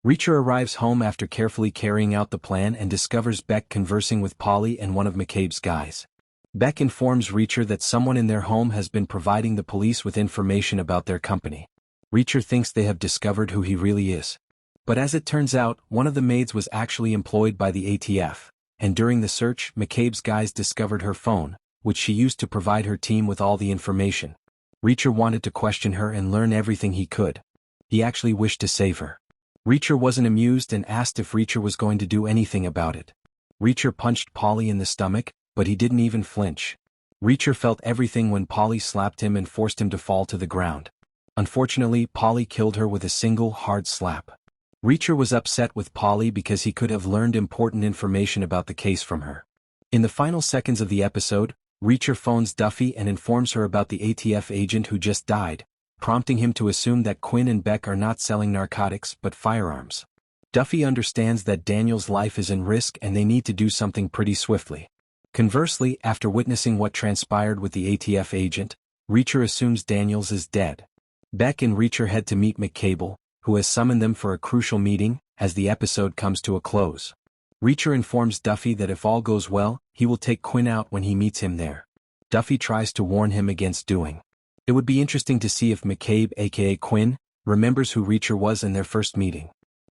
Reacher arrives home after carefully carrying out the plan and discovers Beck conversing with Paulie and one of McCabe's guys. Beck informs Reacher that someone in their home has been providing the police with information about their company. Reacher thinks they have discovered who he really is. But as it turns out, one of the maids was actually employed by the ATF, and during the search, McCabe's guys discovered her phone, which she used to provide her team with all the information. Reacher wanted to question her and learn everything he could. He actually wished to save her. Reacher wasn't amused and asked if Reacher was going to do anything about it. Reacher punched Paulie in the stomach, but he didn't even flinch. Reacher felt everything when Paulie slapped him and forced him to fall to the ground. Unfortunately, Paulie killed her with a single hard slap. Reacher was upset with Paulie because he could have learned important information about the case from her. In the final seconds of the episode, Reacher phones Duffy and informs her about the ATF agent who just died, prompting him to assume that Quinn and Beck are not selling narcotics but firearms. Duffy understands that Daniel's life is in risk and they need to do something pretty swiftly. Conversely, after witnessing what transpired with the ATF agent, Reacher assumes Daniels is dead. Beck and Reacher head to meet McCabe, who has summoned them for a crucial meeting, as the episode comes to a close. Reacher informs Duffy that if all goes well, he will take Quinn out when he meets him there. Duffy tries to warn him against doing. It would be interesting to see if McCabe, aka Quinn, remembers who Reacher was in their first meeting.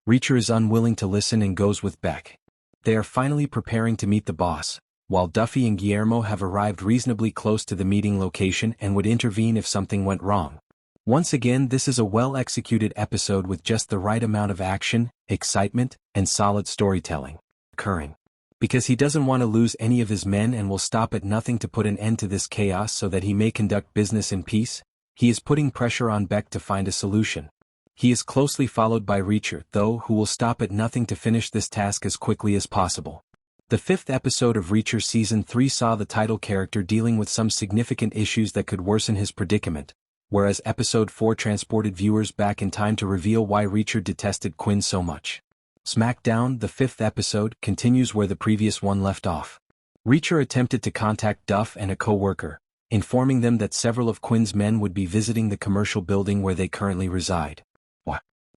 Reacher is unwilling to listen and goes with Beck. They are finally preparing to meet the boss, while Duffy and Guillermo have arrived reasonably close to the meeting location and would intervene if something went wrong. Once again, this is a well-executed episode with just the right amount of action, excitement, and solid storytelling occurring. Because he doesn't want to lose any of his men and will stop at nothing to put an end to this chaos so that he may conduct business in peace, he is putting pressure on Beck to find a solution. He is closely followed by Reacher, though, who will stop at nothing to finish this task as quickly as possible. The fifth episode of Reacher Season 3 saw the title character dealing with some significant issues that could worsen his predicament, whereas Episode 4 transported viewers back in time to reveal why Reacher detested Quinn so much. SmackDown, the fifth episode, continues where the previous one left off. Reacher attempted to contact Duff and a co-worker, informing them that several of Quinn's men would be visiting the commercial building where they currently reside.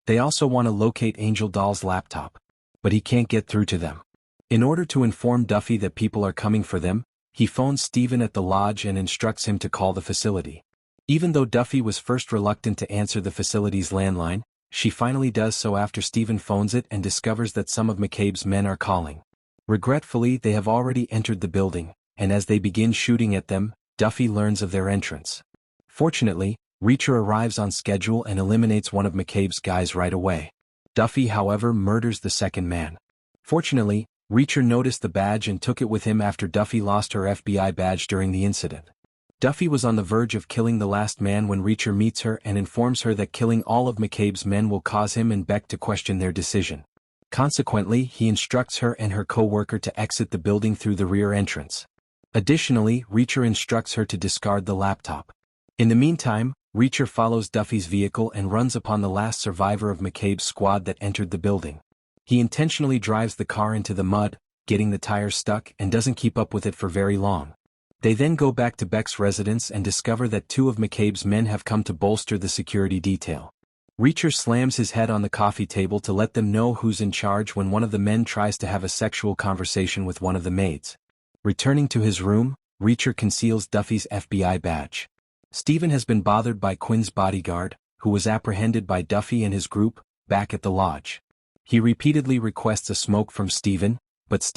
They also want to locate Angel Doll's laptop, but he can't get through to them. In order to inform Duffy that people are coming for them, he phones Steven at the lodge and instructs him to call the facility. Even though Duffy was first reluctant to answer the facility's landline, she finally does so after Steven phones it and discovers that some of McCabe's men are calling. Regretfully, they have already entered the building, and as they begin shooting at them, Duffy learns of their entrance. Fortunately, Reacher arrives on schedule and eliminates one of McCabe's guys right away. Duffy, however, murders the second man. Fortunately, Reacher noticed the badge and took it with him after Duffy lost her FBI badge during the incident. Duffy was on the verge of killing the last man when Reacher meets her and informs her that killing all of McCabe's men will cause him and Beck to question their decision. Consequently, he instructs her and her co-worker to exit the building through the rear entrance. Additionally, Reacher instructs her to discard the laptop. In the meantime, Reacher follows Duffy's vehicle and runs upon the last survivor of McCabe's squad that entered the building. He intentionally drives the car into the mud, getting the tires stuck, and doesn't keep up with it for very long. They then go back to Beck's residence and discover that two of McCabe's men have come to bolster the security detail. Reacher slams his head on the coffee table to let them know who's in charge when one of the men tries to have a sexual conversation with one of the maids. Returning to his room, Reacher conceals Duffy's FBI badge. Steven has been bothered by Quinn's bodyguard, who was apprehended by Duffy and his group, back at the lodge. He repeatedly requests a smoke from Steven, but